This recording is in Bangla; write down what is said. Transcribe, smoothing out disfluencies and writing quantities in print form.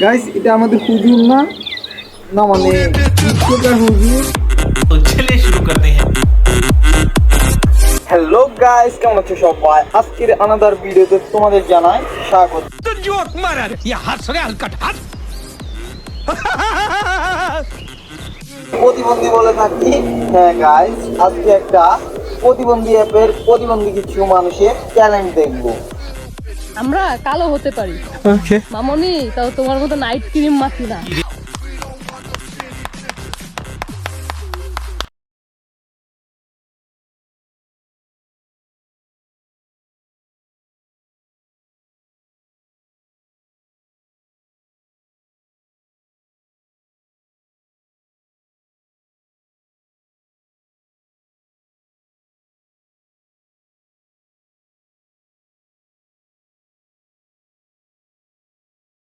গাইস এটা আমাদের হুজুর না, না মানে হুজুর। तो चलिए शुरू करते हैं। হ্যালো গাইস, কেমন আছো সবাই? আজকের আনাদার ভিডিওতে তোমাদের জানাই স্বাগত। तो जोक मारा ये हंस रहे हलकट हंस। প্রতিবন্ধী বলে থাকি। হ্যাঁ গাইস, আজকে একটা প্রতিবন্ধী অ্যাপের প্রতিবন্ধী কিছু মানুষের ট্যালেন্ট দেখবো। আমরা কালো হতে পারি মামনি, তাও তোমার মতো নাইট ক্রিম মাখি না।